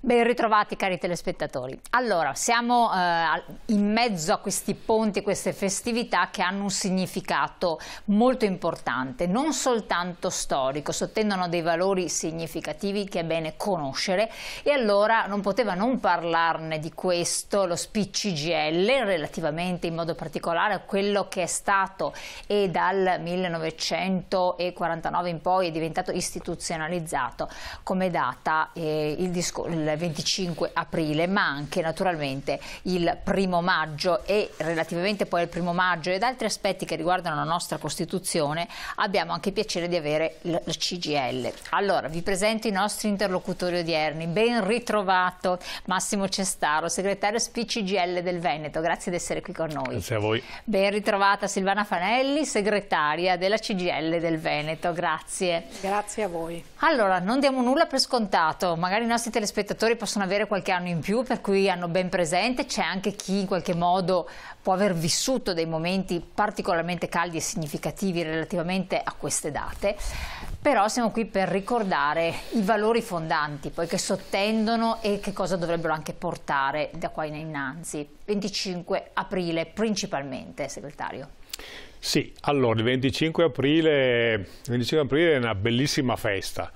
Ben ritrovati cari telespettatori. Allora, siamo in mezzo a questi ponti, queste festività che hanno un significato molto importante, non soltanto storico, sottendono dei valori significativi che è bene conoscere, e allora non poteva non parlarne di questo lo SPICCIGL, relativamente in modo particolare a quello che è stato e dal 1949 in poi è diventato istituzionalizzato come data il 25 aprile, ma anche naturalmente il 1° maggio, e relativamente poi al 1° maggio ed altri aspetti che riguardano la nostra Costituzione abbiamo anche il piacere di avere il CGIL. Allora vi presento i nostri interlocutori odierni. Ben ritrovato Massimo Cestaro, segretario SPICCIGL del Veneto, grazie di essere qui con noi. Grazie a voi. Ben ritrovata Silvana Fanelli, segretaria della CGIL del Veneto, grazie. Grazie a voi. Allora, non diamo nulla per scontato, magari i nostri telespettatori possono avere qualche anno in più, per cui hanno ben presente, c'è anche chi in qualche modo può aver vissuto dei momenti particolarmente caldi e significativi relativamente a queste date, però siamo qui per ricordare i valori fondanti poi che sottendono e che cosa dovrebbero anche portare da qua in innanzi. 25 aprile principalmente, segretario. Sì, allora il 25 aprile è una bellissima festa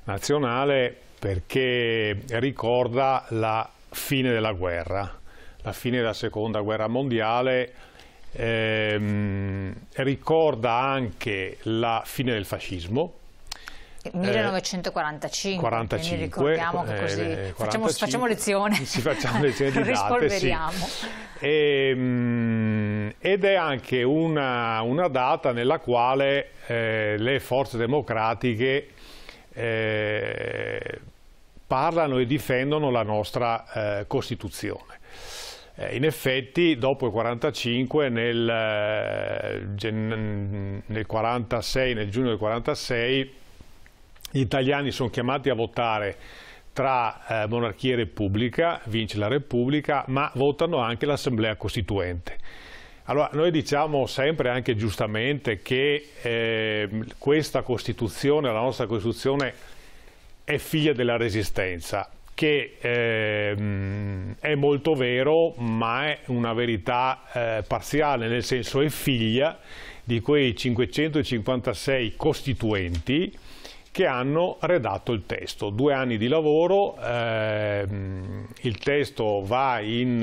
nazionale perché ricorda la fine della guerra, la fine della Seconda Guerra Mondiale, ricorda anche la fine del fascismo. 1945, 45, quindi ricordiamo che così facciamo lezione, facciamo lezione di date, rispolveriamo. Sì. Ed è anche una data nella quale le forze democratiche parlano e difendono la nostra Costituzione. In effetti dopo il 45, nel giugno del 46, gli italiani sono chiamati a votare tra monarchia e repubblica, vince la repubblica, ma votano anche l'Assemblea Costituente. Allora, noi diciamo sempre, anche giustamente, che questa Costituzione, la nostra Costituzione, è figlia della Resistenza, che è molto vero, ma è una verità parziale, nel senso è figlia di quei 556 costituenti che hanno redatto il testo. 2 anni di lavoro, il testo va in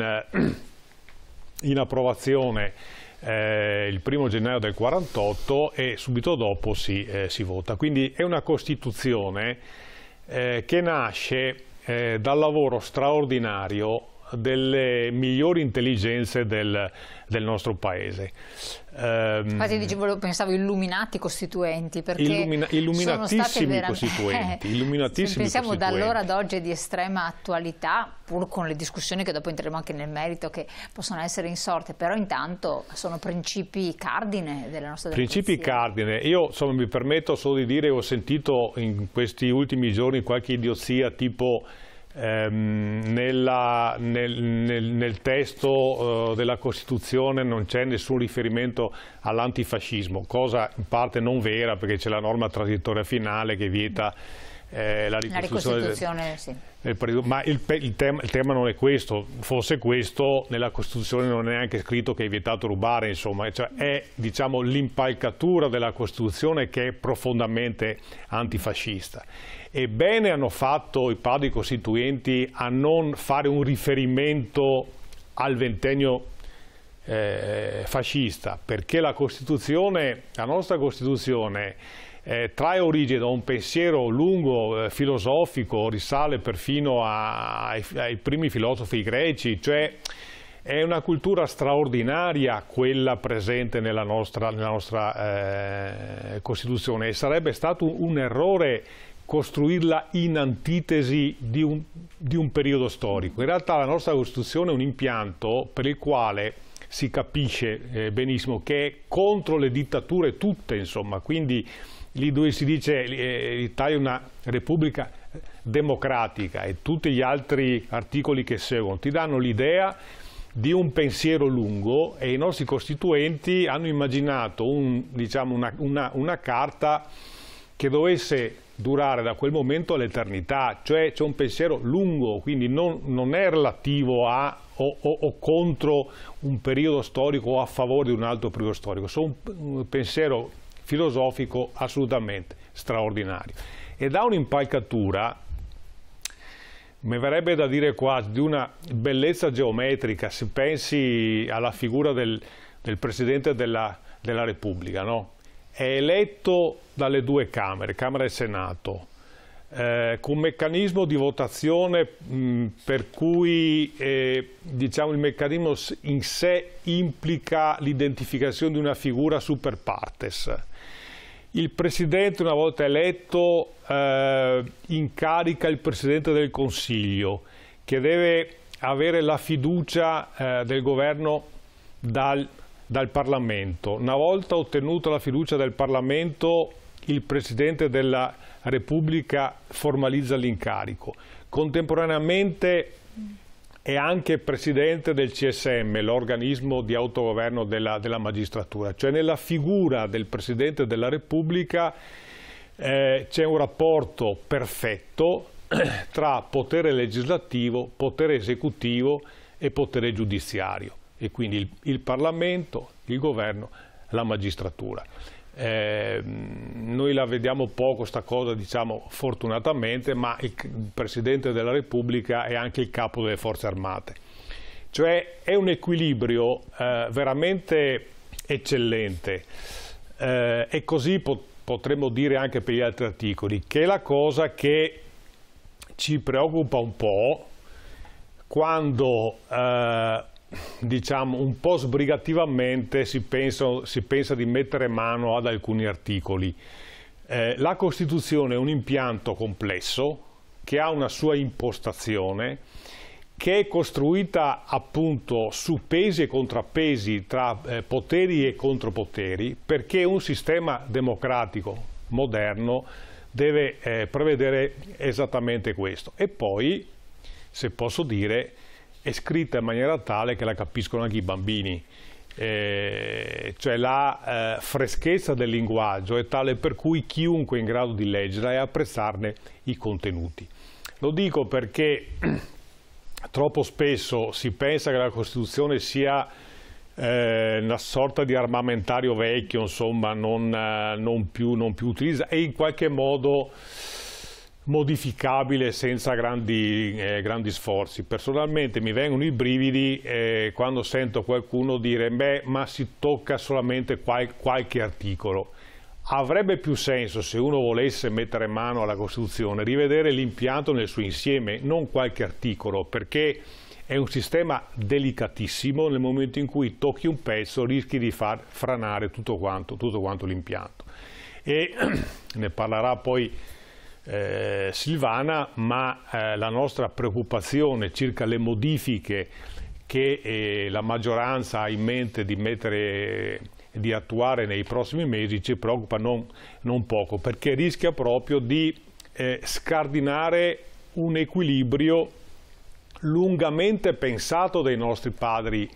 approvazione il 1° gennaio del 48 e subito dopo si vota. Quindi è una Costituzione che nasce dal lavoro straordinario delle migliori intelligenze del nostro Paese. Infatti pensavo illuminati costituenti, perché illuminatissimi costituenti. Pensiamo da allora ad oggi è di estrema attualità, pur con le discussioni che dopo entreremo anche nel merito che possono essere insorte, però intanto sono principi cardine della nostra democrazia. Principi cardine. Io mi permetto solo di dire, ho sentito in questi ultimi giorni qualche idiozia tipo nel testo della Costituzione non c'è nessun riferimento all'antifascismo, cosa in parte non vera, perché c'è la norma transitoria finale che vieta la ricostituzione sì. Ma il tema non è questo. Fosse questo, nella Costituzione non è neanche scritto che è vietato rubare, insomma, cioè è, diciamo, l'impalcatura della Costituzione che è profondamente antifascista. E bene hanno fatto i padri costituenti a non fare un riferimento al ventennio fascista, perché la nostra Costituzione trae origine da un pensiero lungo, filosofico, risale perfino ai primi filosofi greci, cioè è una cultura straordinaria quella presente nella nostra Costituzione, e sarebbe stato un errore costruirla in antitesi di un periodo storico. In realtà la nostra Costituzione è un impianto per il quale si capisce benissimo che è contro le dittature tutte, insomma, quindi lì dove si dice l'Italia è una repubblica democratica e tutti gli altri articoli che seguono ti danno l'idea di un pensiero lungo, e i nostri costituenti hanno immaginato una carta che dovesse durare da quel momento all'eternità, cioè c'è un pensiero lungo, quindi non è relativo a o contro un periodo storico o a favore di un altro periodo storico, sono un pensiero filosofico assolutamente straordinario ed ha un'impalcatura, mi verrebbe da dire quasi, di una bellezza geometrica. Se pensi alla figura del Presidente della Repubblica, no? È eletto dalle due Camere, Camera e Senato, con un meccanismo di votazione per cui diciamo, il meccanismo in sé implica l'identificazione di una figura super partes. Il Presidente, una volta eletto, incarica il Presidente del Consiglio, che deve avere la fiducia del governo dal Parlamento. Una volta ottenuta la fiducia del Parlamento, il Presidente della Repubblica formalizza l'incarico. Contemporaneamente è anche Presidente del CSM, l'organismo di autogoverno della magistratura. Cioè nella figura del Presidente della Repubblica c'è un rapporto perfetto tra potere legislativo, potere esecutivo e potere giudiziario, e quindi il Parlamento, il governo, la magistratura. Noi la vediamo poco sta cosa, diciamo, fortunatamente, ma il Presidente della Repubblica è anche il capo delle forze armate, cioè è un equilibrio veramente eccellente, e così potremmo dire anche per gli altri articoli, che è la cosa che ci preoccupa un po' quando diciamo un po' sbrigativamente si pensa di mettere mano ad alcuni articoli. La Costituzione è un impianto complesso che ha una sua impostazione, che è costruita appunto su pesi e contrappesi tra poteri e contropoteri, perché un sistema democratico moderno deve prevedere esattamente questo. E poi, se posso dire, è scritta in maniera tale che la capiscono anche i bambini, cioè la freschezza del linguaggio è tale per cui chiunque è in grado di leggerla e apprezzarne i contenuti. Lo dico perché troppo spesso si pensa che la Costituzione sia una sorta di armamentario vecchio, insomma, non più utilizzato e in qualche modo modificabile senza grandi sforzi. Personalmente mi vengono i brividi quando sento qualcuno dire beh, ma si tocca solamente qualche articolo. Avrebbe più senso, se uno volesse mettere mano alla Costituzione, rivedere l'impianto nel suo insieme, non qualche articolo, perché è un sistema delicatissimo. Nel momento in cui tocchi un pezzo rischi di far franare tutto quanto l'impianto. E ne parlerà poi Silvana, ma la nostra preoccupazione circa le modifiche che la maggioranza ha in mente di attuare nei prossimi mesi ci preoccupa non poco, perché rischia proprio di scardinare un equilibrio lungamente pensato dai nostri padri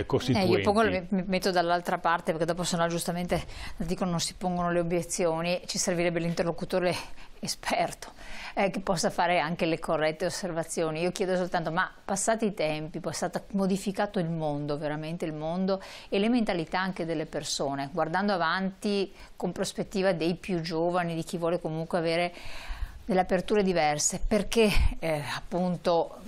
costituenti. Io mi metto dall'altra parte, perché dopo sennò giustamente dicono non si pongono le obiezioni, ci servirebbe l'interlocutore esperto che possa fare anche le corrette osservazioni. Io chiedo soltanto, ma passati i tempi, poi è stato modificato il mondo, veramente il mondo, e le mentalità anche delle persone, guardando avanti con prospettiva dei più giovani, di chi vuole comunque avere delle aperture diverse, perché appunto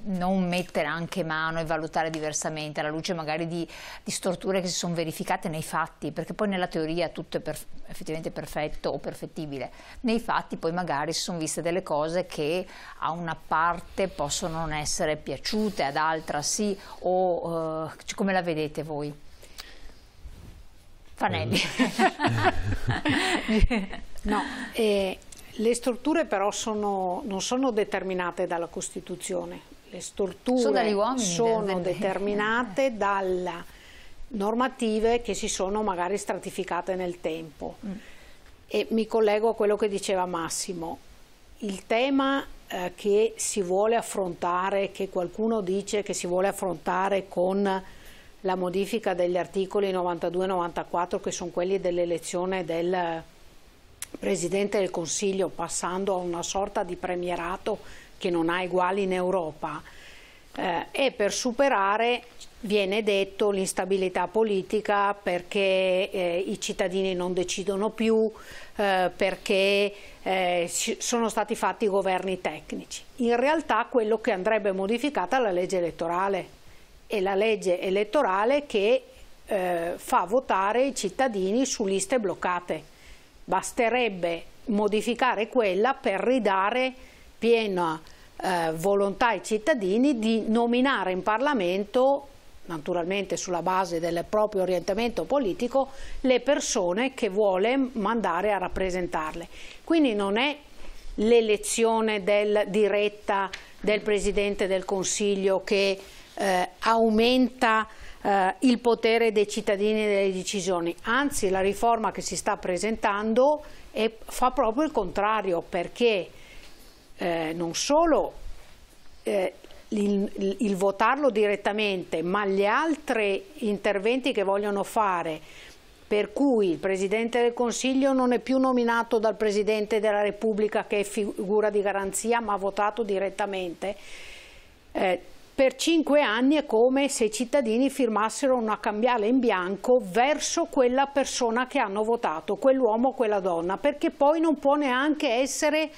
non mettere anche mano e valutare diversamente alla luce magari di storture che si sono verificate nei fatti, perché poi nella teoria tutto è effettivamente perfetto o perfettibile, nei fatti poi magari si sono viste delle cose che a una parte possono non essere piaciute, ad altra sì, o come la vedete voi? Fanelli. No, le storture però non sono determinate dalla Costituzione. Le storture sono determinate dalle normative che si sono magari stratificate nel tempo. E mi collego a quello che diceva Massimo. Il tema che si vuole affrontare, che qualcuno dice che si vuole affrontare con la modifica degli articoli 92 e 94, che sono quelli dell'elezione del Presidente del Consiglio passando a una sorta di premierato che non ha uguali in Europa, e per superare, viene detto, l'instabilità politica, perché i cittadini non decidono più, perché sono stati fatti governi tecnici. In realtà quello che andrebbe modificata è la legge elettorale, è la legge elettorale che fa votare i cittadini su liste bloccate. Basterebbe modificare quella per ridare piena volontà ai cittadini di nominare in Parlamento, naturalmente sulla base del proprio orientamento politico, le persone che vuole mandare a rappresentarle. Quindi non è l'elezione diretta del Presidente del Consiglio che aumenta il potere dei cittadini nelle decisioni, anzi la riforma che si sta presentando fa proprio il contrario, perché non solo il votarlo direttamente, ma gli altri interventi che vogliono fare, per cui il Presidente del Consiglio non è più nominato dal Presidente della Repubblica, che è figura di garanzia, ma votato direttamente, per 5 anni è come se i cittadini firmassero una cambiale in bianco verso quella persona che hanno votato, quell'uomo o quella donna, perché poi non può neanche essere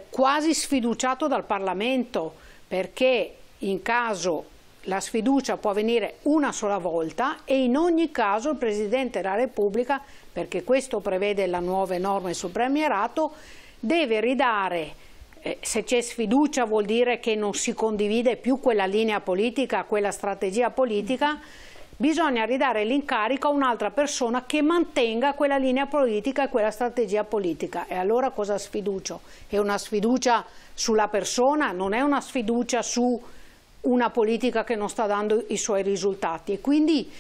quasi sfiduciato dal Parlamento, perché in caso la sfiducia può avvenire una sola volta e in ogni caso il Presidente della Repubblica, perché questo prevede le nuove norme sul premierato, deve ridare, se c'è sfiducia vuol dire che non si condivide più quella linea politica, quella strategia politica, bisogna ridare l'incarico a un'altra persona che mantenga quella linea politica e quella strategia politica. E allora cosa sfiducio? È una sfiducia sulla persona, non è una sfiducia su una politica che non sta dando i suoi risultati, e quindi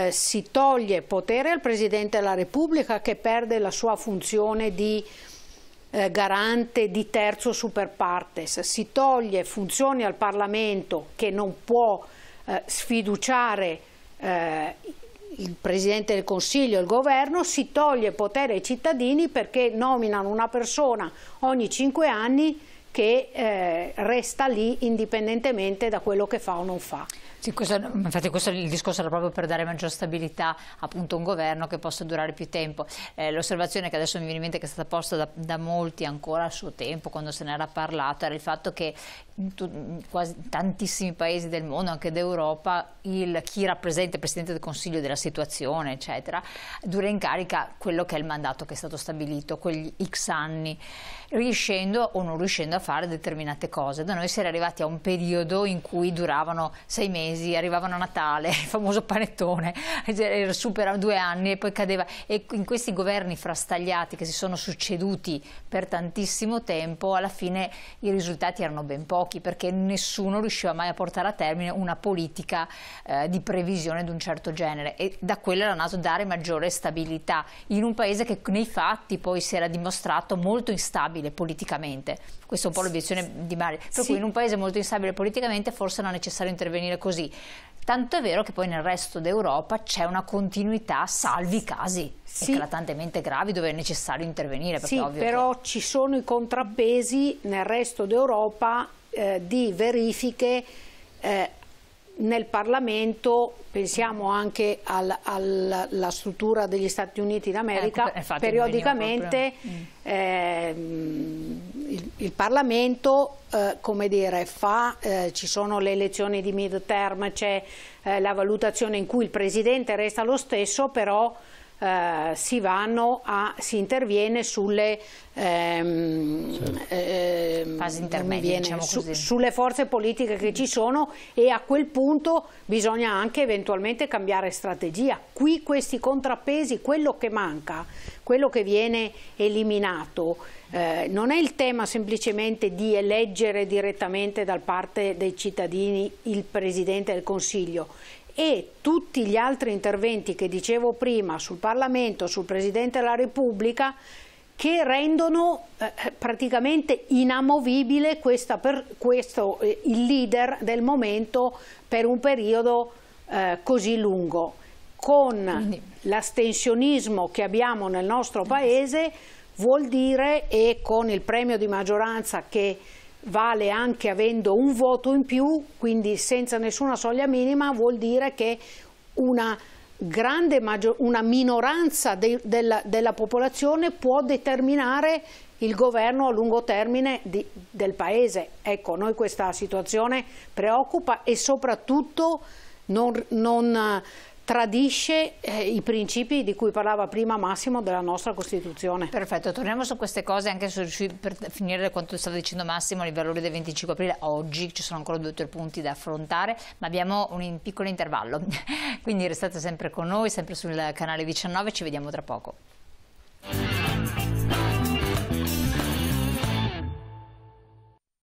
si toglie potere al Presidente della Repubblica, che perde la sua funzione di garante di terzo super partes, si toglie funzioni al Parlamento, che non può sfiduciare il Presidente del Consiglio e il Governo, si toglie potere ai cittadini perché nominano una persona ogni 5 anni che resta lì indipendentemente da quello che fa o non fa. Sì, infatti questo il discorso era proprio per dare maggior stabilità appunto a un governo che possa durare più tempo. L'osservazione che adesso mi viene in mente, che è stata posta da molti ancora al suo tempo, quando se n'era parlato, era il fatto che in quasi tantissimi paesi del mondo, anche d'Europa, chi rappresenta il Presidente del Consiglio della situazione, eccetera, dura in carica quello che è il mandato che è stato stabilito, quegli X anni, riuscendo o non riuscendo a fare determinate cose. Da noi si era arrivati a un periodo in cui duravano 6 mesi, arrivavano a Natale, il famoso panettone, superava 2 anni e poi cadeva. E in questi governi frastagliati che si sono succeduti per tantissimo tempo, alla fine i risultati erano ben pochi, perché nessuno riusciva mai a portare a termine una politica di previsione di un certo genere, e da quello era nato dare maggiore stabilità in un paese che nei fatti poi si era dimostrato molto instabile politicamente. Questa è un po' l'obiezione di Mario, per cui in un paese molto instabile politicamente forse era necessario intervenire così. Tanto è vero che poi nel resto d'Europa c'è una continuità, salvi casi eclatantemente gravi dove è necessario intervenire. Sì, però ci sono i contrappesi nel resto d'Europa di verifiche nel Parlamento. Pensiamo anche alla struttura degli Stati Uniti d'America. Periodicamente il Parlamento come dire, ci sono le elezioni di mid-term, c'è la valutazione in cui il Presidente resta lo stesso, però si interviene sulle fasi intermedie, diciamo così, sulle forze politiche che ci sono, e a quel punto bisogna anche eventualmente cambiare strategia. Qui questi contrappesi, quello che manca, quello che viene eliminato, non è il tema semplicemente di eleggere direttamente da parte dei cittadini il Presidente del Consiglio, e tutti gli altri interventi che dicevo prima sul Parlamento, sul Presidente della Repubblica, che rendono praticamente inamovibile il leader del momento per un periodo così lungo. Con l'astensionismo che abbiamo nel nostro Paese, vuol dire, e con il premio di maggioranza che vale anche avendo un voto in più, quindi senza nessuna soglia minima, vuol dire che una minoranza della popolazione può determinare il governo a lungo termine del Paese. Ecco, noi questa situazione preoccupa e soprattutto non tradisce i principi di cui parlava prima Massimo della nostra Costituzione. Perfetto, torniamo su queste cose anche per finire quanto stava dicendo Massimo, i valori del 25 aprile. Oggi ci sono ancora 2 o 3 punti da affrontare, ma abbiamo un piccolo intervallo, quindi restate sempre con noi, sempre sul canale 19, ci vediamo tra poco.